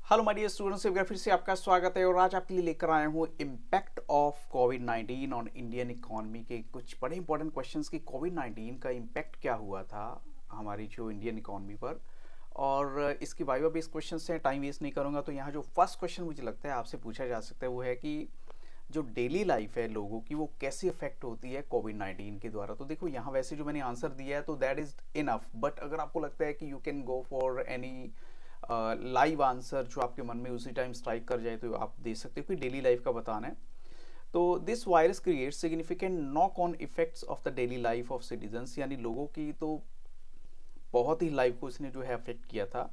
Hello my dear students, एक बार फिर से आपका स्वागत है। और आज आपके लिए लेकर आया हूँ impact of covid on Indian economy के कुछ बड़े इंपॉर्टेंट क्वेश्चंस कि कोविड-19 का इम्पैक्ट क्या हुआ था हमारी जो इंडियन इकोनॉमी पर। और इसकी वाइवा बेस्ड क्वेश्चन हैं, टाइम वेस्ट नहीं करूँगा। तो यहाँ जो फर्स्ट क्वेश्चन मुझे लगता है आपसे पूछा जा सकता है वो है कि जो डेली लाइफ है लोगों की वो कैसे अफेक्ट होती है कोविड-19 के द्वारा। तो देखो यहाँ वैसे जो मैंने आंसर दिया है तो दैट इज़ इनफ, बट अगर आपको लगता है कि you can go for any live answer जो आपके मन में उसी टाइम स्ट्राइक कर जाए तो आप दे सकते हो कि डेली लाइफ का बताना है। तो this virus create significant knock on effects of the daily life of citizens, यानी लोगों की तो बहुत ही लाइफ को इसने जो है अफेक्ट किया था।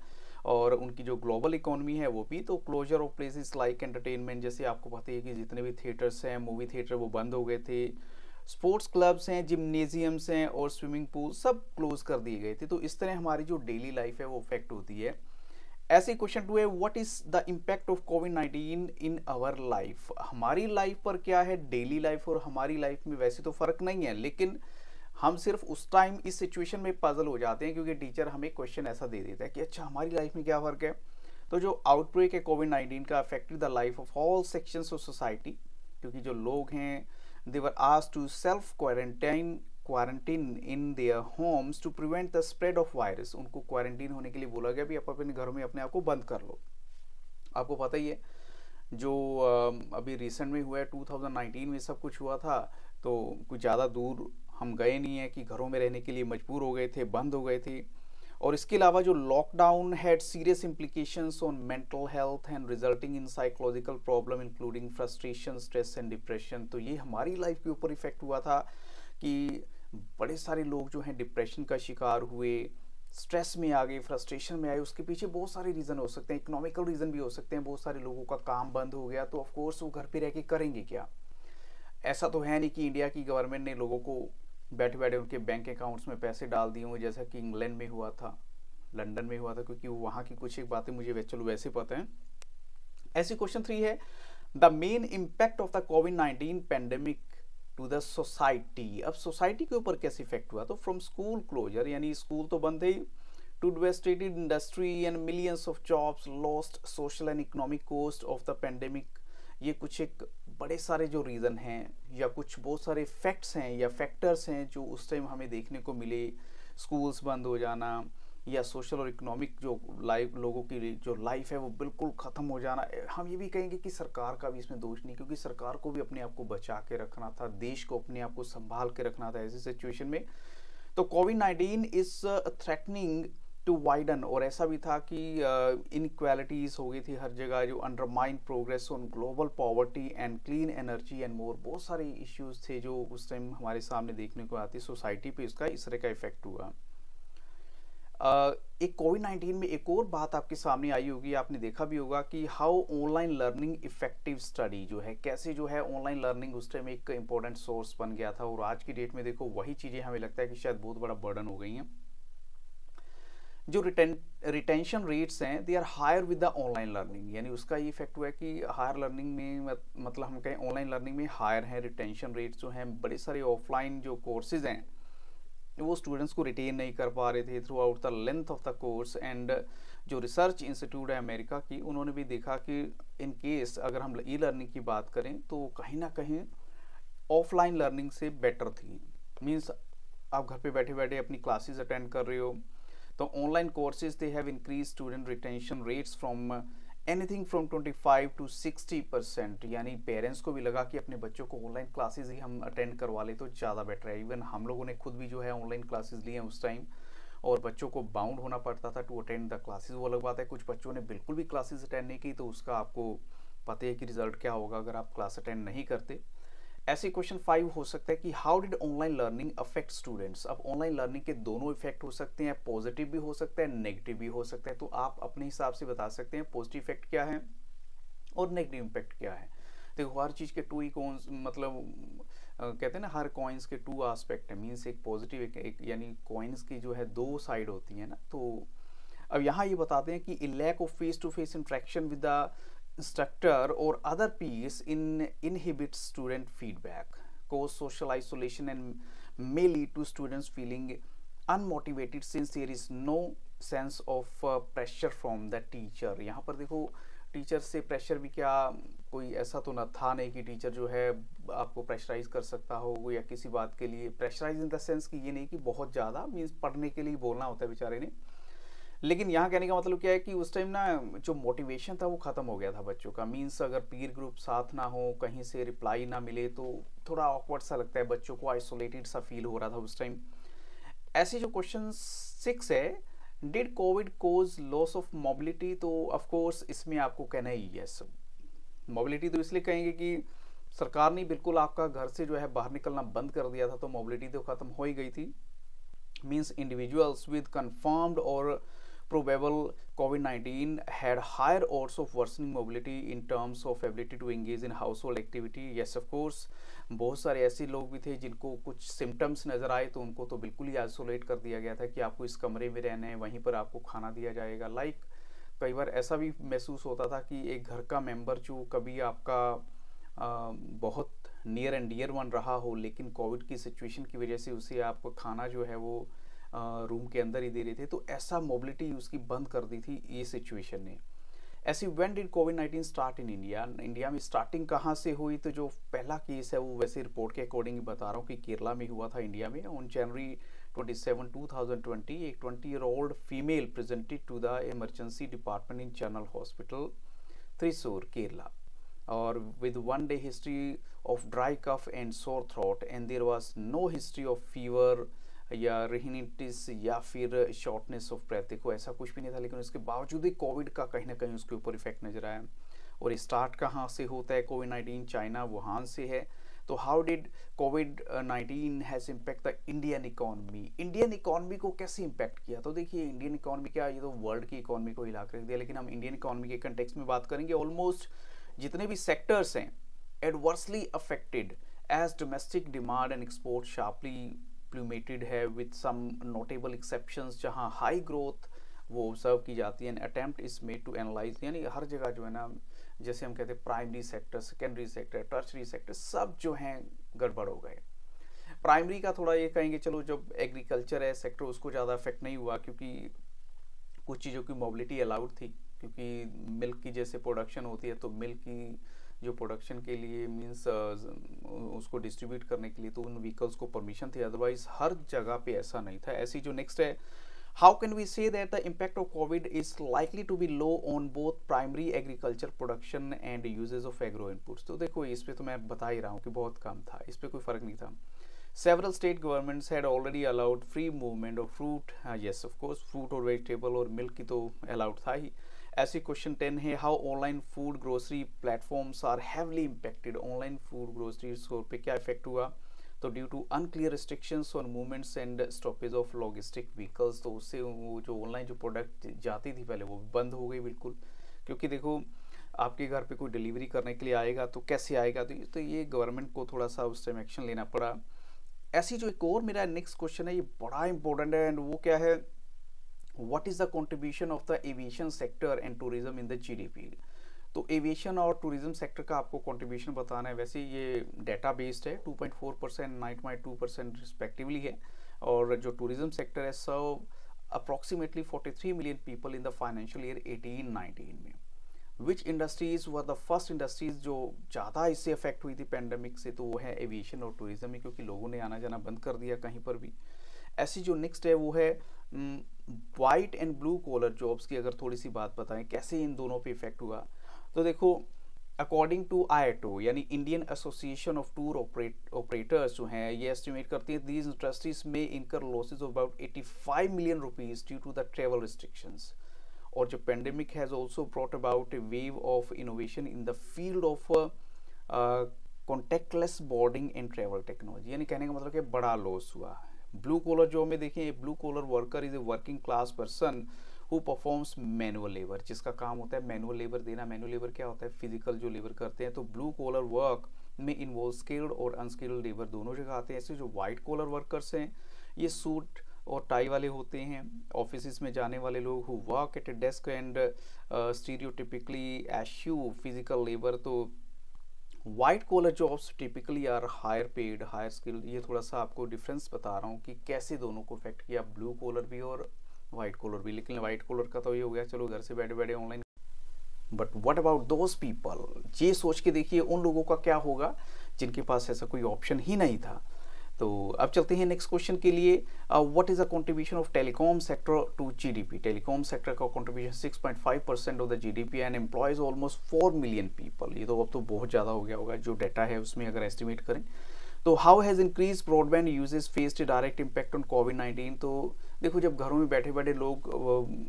और उनकी जो ग्लोबल इकोनॉमी है वो भी, तो closure of places like entertainment, जैसे आपको पता है कि जितने भी थिएटर्स हैं, मूवी थिएटर, वो बंद हो गए थे। स्पोर्ट्स क्लब्स हैं, जिम्नेजियम्स हैं और स्विमिंग पूल सब क्लोज कर दिए गए थे। तो इस तरह हमारी जो डेली लाइफ है वो अफेक्ट होती है। ऐसे क्वेश्चन टू है, what is the impact of कोविड-19 इन आवर लाइफ। हमारी लाइफ पर क्या है, डेली लाइफ और हमारी लाइफ में वैसे तो फर्क नहीं है, लेकिन हम सिर्फ उस टाइम इस सिचुएशन में पजल हो जाते हैं क्योंकि टीचर हमें क्वेश्चन ऐसा दे देता है कि अच्छा हमारी लाइफ में क्या फ़र्क है। तो जो आउटब्रेक है कोविड-19 का affected the life of all sections of society, क्योंकि जो लोग हैं they were asked to self quarantine in their homes to prevent the spread of virus. उनको क्वारंटीन होने के लिए बोला गया भी आप अपने घरों में अपने आप को बंद कर लो। आपको पता ही है जो अभी रिसेंट में हुआ है 2019 में सब कुछ हुआ था, तो कुछ ज़्यादा दूर हम गए नहीं है कि घरों में रहने के लिए मजबूर हो गए थे, बंद हो गए थे। और इसके अलावा जो lockdown had serious implications on mental health and resulting in psychological problem including frustration, stress and depression. तो ये हमारी लाइफ के ऊपर इफेक्ट हुआ था कि बड़े सारे लोग जो हैं डिप्रेशन का शिकार हुए, स्ट्रेस में आ गए, फ्रस्ट्रेशन में आए। उसके पीछे बहुत सारे रीज़न हो सकते हैं, इकोनॉमिकल रीज़न भी हो सकते हैं। बहुत सारे लोगों का काम बंद हो गया तो ऑफकोर्स वो घर पे रह के करेंगे क्या। ऐसा तो है नहीं कि इंडिया की गवर्नमेंट ने लोगों को बैठे बैठे उनके बैंक अकाउंट्स में पैसे डाल दिए हों, जैसा कि इंग्लैंड में हुआ था, लंदन में हुआ था, क्योंकि वहाँ की कुछ एक बातें मुझे चलो वैसे पता है। ऐसी क्वेश्चन 3 है, the main impact of the कोविड-19 पेंडेमिक टू द सोसाइटी। अब सोसाइटी के ऊपर कैसे इफेक्ट हुआ, तो फ्रॉम स्कूल क्लोजर, यानी स्कूल तो बंद थे, to devastated industry and millions of jobs lost, social and economic cost of the pandemic. ये कुछ एक बड़े सारे जो रीज़न हैं या कुछ बहुत सारे फैक्ट्स हैं या फैक्टर्स हैं जो उस टाइम हमें देखने को मिले। स्कूल्स बंद हो जाना या सोशल और इकोनॉमिक जो लाइफ, लोगों की जो लाइफ है वो बिल्कुल ख़त्म हो जाना। हम ये भी कहेंगे कि सरकार का भी इसमें दोष नहीं, क्योंकि सरकार को भी अपने आप को बचा के रखना था, देश को अपने आप को संभाल के रखना था ऐसी सिचुएशन में। तो कोविड-19 इज थ्रेटनिंग टू वाइडन, और ऐसा भी था कि इनक्वालिटीज़ हो गई थी हर जगह, जो undermine progress on global poverty and clean energy and more. बहुत सारे इश्यूज थे जो उस टाइम हमारे सामने देखने को आते, सोसाइटी पे इसका इस तरह का इफेक्ट हुआ। एक कोविड-19 में एक और बात आपके सामने आई होगी, आपने देखा भी होगा कि how online learning effective study जो है, कैसे जो है ऑनलाइन लर्निंग उस टाइम एक इंपॉर्टेंट सोर्स बन गया था। और आज की डेट में देखो वही चीज़ें हमें लगता है कि शायद बहुत बड़ा बर्डन हो गई हैं। जो रिटेंशन रेट्स हैं they are higher with the online learning, यानी उसका ये इफेक्ट हुआ है कि हायर लर्निंग में मतलब हम कहें ऑनलाइन लर्निंग में हायर है रिटेंशन रेट्स जो हैं। बड़े सारे ऑफलाइन जो कोर्सेज हैं वो स्टूडेंट्स को रिटेन नहीं कर पा रहे थे through out the length of the course. And जो रिसर्च इंस्टीट्यूट है अमेरिका की, उन्होंने भी देखा कि इन केस अगर हम ई लर्निंग की बात करें तो कहीं ना कहीं ऑफलाइन लर्निंग से बेटर थी। मीन्स आप घर पे बैठे बैठे अपनी क्लासेस अटेंड कर रहे हो, तो online courses they have increase student retention rates from anything from 25 to 60%। यानी पेरेंट्स को भी लगा कि अपने बच्चों को ऑनलाइन क्लासेस ही हम अटेंड करवा ले तो ज़्यादा बेटर है। इवन हम लोगों ने खुद भी जो है ऑनलाइन क्लासेस लिए हैं उस टाइम, और बच्चों को बाउंड होना पड़ता था टू अटेंड द क्लासेस। वो अलग बात है, कुछ बच्चों ने बिल्कुल भी क्लासेस अटेंड नहीं की, तो उसका आपको पता है कि रिजल्ट क्या होगा अगर आप क्लास अटेंड नहीं करते। ऐसे क्वेश्चन 5 हो सकता है कि how did online learning affect students. अब ऑनलाइन लर्निंग के दोनों इफेक्ट हो सकते हैं, पॉजिटिव भी हो सकता है, नेगेटिव भी हो सकता है। तो आप अपने हिसाब से बता सकते हैं पॉजिटिव इफेक्ट क्या है और नेगेटिव इम्पैक्ट क्या है। देखो हर चीज़ के टू ही कॉइंस, मतलब कहते हैं ना हर कॉइन्स के टू आस्पेक्ट है। मीन्स एक पॉजिटिव एक यानी कॉइन्स की जो है दो साइड होती है ना। तो अब यहाँ ये बताते हैं कि lack of face to face interaction with the instructor or other peers inhibits student feedback, cause social isolation and may lead to students feeling unmotivated since there is no sense of pressure from the teacher. यहाँ पर देखो teacher से pressure भी क्या, कोई ऐसा तो न था नहीं कि टीचर जो है आपको प्रेशराइज कर सकता हो या किसी बात के लिए प्रेशराइज इन द सेंस कि ये नहीं कि बहुत ज़्यादा, मीन्स पढ़ने के लिए बोलना होता है बेचारे ने। लेकिन यहाँ कहने का मतलब क्या है कि उस टाइम ना जो मोटिवेशन था वो ख़त्म हो गया था बच्चों का। मीन्स अगर पीर ग्रुप साथ ना हो, कहीं से रिप्लाई ना मिले तो थोड़ा ऑकवर्ड सा लगता है, बच्चों को आइसोलेटेड सा फील हो रहा था उस टाइम। ऐसे जो क्वेश्चन 6 है, did covid cause loss of mobility, तो ऑफ कोर्स इसमें आपको कहना ही यस। मोबिलिटी तो इसलिए कहेंगे कि सरकार ने बिल्कुल आपका घर से जो है बाहर निकलना बंद कर दिया था, तो मोबिलिटी तो ख़त्म हो ही गई थी। Means individuals with confirmed or probable COVID-19 had higher odds of worsening mobility in terms of ability to engage in household activity. Yes, of course, बहुत सारे ऐसे लोग भी थे जिनको कुछ सिम्टम्स नज़र आए तो उनको तो बिल्कुल ही आइसोलेट कर दिया गया था कि आपको इस कमरे में रहना है, वहीं पर आपको खाना दिया जाएगा। कई बार ऐसा भी महसूस होता था कि एक घर का मेंबर जो कभी आपका बहुत नियर एंड डियर वन रहा हो, लेकिन कोविड की सिचुएशन की वजह से उसे आप खाना जो है वो रूम के अंदर ही दे रहे थे, तो ऐसा मोबिलिटी उसकी बंद कर दी थी ये सिचुएशन ने। ऐसी when did covid start in India, India में स्टार्टिंग कहाँ से हुई, तो जो पहला केस है वो वैसे रिपोर्ट के अकॉर्डिंग बता रहा हूँ कि केरला में हुआ था इंडिया में। ऑन जनवरी 27, 2020 एक 20-year-old female presented to the emergency department in general hospital Thrissur Kerala, or with 1 day history of dry cough and sore throat, and there was no history of fever या rhinitis या फिर shortness of breath. देखो ऐसा कुछ भी नहीं था, लेकिन उसके बावजूद ही कोविड का कहीं ना कहीं उसके ऊपर इफेक्ट नजर आया। और स्टार्ट कहाँ से होता है कोविड-19, चाइना वुहान से है। तो how did covid has impact the Indian economy, Indian economy को कैसे इम्पैक्ट किया। तो देखिए इंडियन इकोनॉमी क्या, ये तो वर्ल्ड की इकोनॉमी को हिला कर रख दिया, लेकिन हम इंडियन इकोनॉमी के कंटेक्स्ट में बात करेंगे। ऑलमोस्ट जितने भी सेक्टर्स हैं adversely affected as domestic demand and export sharply plummeted है, विद सम नोटेबल एक्सेप्शंस जहां हाई ग्रोथ वो ऑब्जर्व की जाती है। Attempt is made to analyse, यानी हर जगह जो है ना, जैसे हम कहते हैं primary sector, secondary sector, tertiary sector, सब जो हैं गड़बड़ हो गए। प्राइमरी का थोड़ा ये कहेंगे, चलो जब एग्रीकल्चर है सेक्टर उसको ज़्यादा इफेक्ट नहीं हुआ, क्योंकि कुछ चीज़ों की मोबिलिटी अलाउड थी, क्योंकि मिल्क की जैसे प्रोडक्शन होती है तो मिल्क की जो प्रोडक्शन के लिए मींस उसको डिस्ट्रीब्यूट करने के लिए तो उन व्हीकल्स को परमिशन थी, अदरवाइज हर जगह पे ऐसा नहीं था। ऐसी जो नेक्स्ट है, how can we say that the impact of covid is likely to be low on both primary agriculture production and usages of agro inputs. तो देखो इस पे तो मैं बता ही रहा हूँ कि बहुत कम था, इस पर कोई फर्क नहीं था। Several state governments had already allowed free movement of fruit, yes of course, fruit और vegetable और milk की तो allowed था ही। ऐसी क्वेश्चन 10 है, how online food grocery platforms are heavily impacted, online food grocery store पे क्या इफेक्ट हुआ, तो due to unclear restrictions on movements and stoppage of logistic vehicles, तो उससे वो जो ऑनलाइन जो प्रोडक्ट जाती थी पहले वो बंद हो गई बिल्कुल। क्योंकि देखो आपके घर पे कोई डिलीवरी करने के लिए आएगा तो कैसे आएगा, तो ये गवर्नमेंट को थोड़ा सा उस टाइम एक्शन लेना पड़ा। ऐसी जो एक और मेरा नेक्स्ट क्वेश्चन है, ये बड़ा इंपॉर्टेंट है, एंड वो क्या है, what is the contribution of the aviation sector and tourism in the GDP. तो एविएशन और टूरिज्म सेक्टर का आपको कंट्रीब्यूशन बताना है। वैसे ये डाटा बेस्ड है, 2.4%, 9.2% रिस्पेक्टिवली है। और जो टूरिज्म सेक्टर है serve approximately 43 million people in the financial year 18-19 में। Which industries were the first industries जो ज़्यादा इससे अफेक्ट हुई थी पेंडेमिक से, तो वो है एविएशन और टूरिज्म में, क्योंकि लोगों ने आना जाना बंद कर दिया कहीं पर भी। ऐसी जो नेक्स्ट है वो है white and blue collar jobs की। अगर थोड़ी सी बात बताएं कैसे इन दोनों पे इफेक्ट हुआ, तो देखो अकॉर्डिंग टू आईएटओ यानी Indian association of tour operators जो हैं, ये एस्टिमेट करती है दीज इंडस्ट्रीज में incur losses of about 85 million rupees due to the travel restrictions. और जो pandemic has also brought about a wave of innovation in the field of contactless boarding and travel technology, यानी कहने का मतलब कि बड़ा loss हुआ। ब्लू कॉलर जॉब में देखें, blue collar worker is a working class person who performs manual labour, जिसका काम होता है मैनुअल लेबर देना। मैनुअल लेबर क्या होता है, फिजिकल जो लेबर करते हैं। तो ब्लू कॉलर वर्क में इन्वॉल्व स्किल्ड और अनस्किल्ड लेबर दोनों जगह आते हैं। ऐसे जो वाइट कॉलर वर्कर्स हैं, ये सूट और टाई वाले होते हैं, ऑफिस में जाने वाले लोग who work at a desk and stereotypically eschew physical labour. तो white collar jobs typically are higher paid, higher skilled. ये थोड़ा सा आपको डिफरेंस बता रहा हूँ कि कैसे दोनों को इफेक्ट किया, ब्लू कॉलर भी और वाइट कॉलर भी, लेकिन वाइट कॉलर का तो ये हो गया चलो घर से बैठे बैठे online. But what about those people, ये सोच के देखिए उन लोगों का क्या होगा जिनके पास ऐसा कोई ऑप्शन ही नहीं था। तो अब चलते हैं नेक्स्ट क्वेश्चन के लिए। What is the contribution of telecom sector to GDP. Telecom sector का contribution 6.5% of the GDP and employs almost 4 million people. ये तो अब तो बहुत ज़्यादा हो गया होगा जो डाटा है उसमें अगर एस्टिमेट करें तो। How has increase broadband usage faced direct impact on कोविड-19। तो देखो जब घरों में बैठे बैठे लोग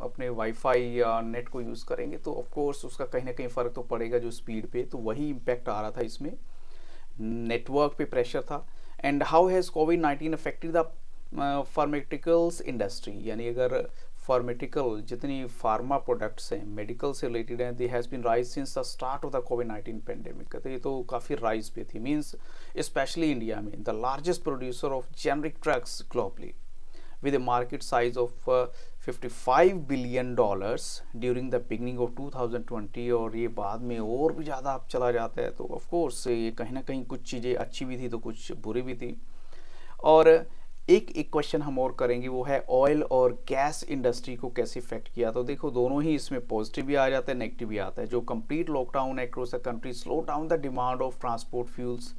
अपने वाईफाई या नेट को यूज़ करेंगे तो ऑफ कोर्स उसका कहीं ना कहीं फ़र्क तो पड़ेगा जो स्पीड पे, तो वही इम्पैक्ट आ रहा था इसमें, नेटवर्क पे प्रेशर था। एंड हाउ हैज़ कोविड-19 अफेक्टेड द फार्मास्यूटिकल्स इंडस्ट्री, यानी अगर फार्मेटिकल जितनी फार्मा प्रोडक्ट्स हैं मेडिकल से रिलेटेड हैं, they has been rise since the start of the कोविड-19 पेंडेमिक। तो ये तो काफ़ी राइज पे थी, मीन्स स्पेशली इंडिया में the largest producer of generic drugs globally with a market size of $55 billion during the beginning of 2020। और ये बाद में और भी ज़्यादा अब चला जाता है। तो ऑफ कोर्स ये कहीं ना कहीं कुछ चीज़ें अच्छी भी थी तो कुछ बुरी भी थी। और एक क्वेश्चन हम और करेंगे, वो है ऑयल और गैस इंडस्ट्री को कैसे इफेक्ट किया। तो देखो दोनों ही इसमें पॉजिटिव भी आ जाता है नेगेटिव भी आता है। जो complete lockdown across the country slow down the demand of transport fuels,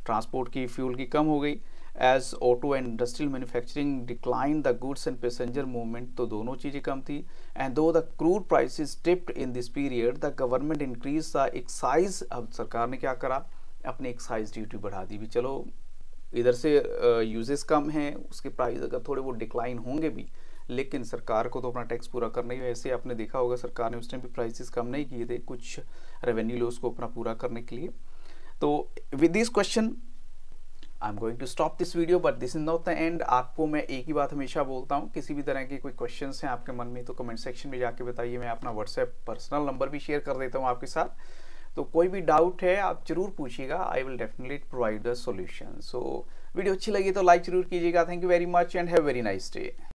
transport की फ्यूल की कम हो गई। As auto and industrial manufacturing decline the goods and passenger movement, तो दोनों चीज़ें कम थी। And though the crude prices dipped in this period the government increase the excise. अब सरकार ने क्या करा, अपनी एक्साइज ड्यूटी बढ़ा दी भी। चलो इधर से यूजेस कम हैं, उसके प्राइस अगर थोड़े वो डिक्लाइन होंगे भी, लेकिन सरकार को तो अपना टैक्स पूरा करना ही है। ऐसे आपने देखा होगा सरकार ने उस टाइम भी प्राइसेस कम नहीं किए थे कुछ रेवेन्यू लॉस को अपना पूरा करने के लिए। तो with this question I am going to stop this video, but this is not the end. आपको मैं एक ही बात हमेशा बोलता हूँ, किसी भी तरह के कोई क्वेश्चंस हैं आपके मन में तो कमेंट सेक्शन में जाके बताइए। मैं अपना व्हाट्सएप पर्सनल नंबर भी शेयर कर देता हूँ आपके साथ, तो कोई भी डाउट है आप जरूर पूछिएगा, I will definitely provide the solution. So video अच्छी लगी तो लाइक जरूर कीजिएगा। Thank you very much and have very nice day.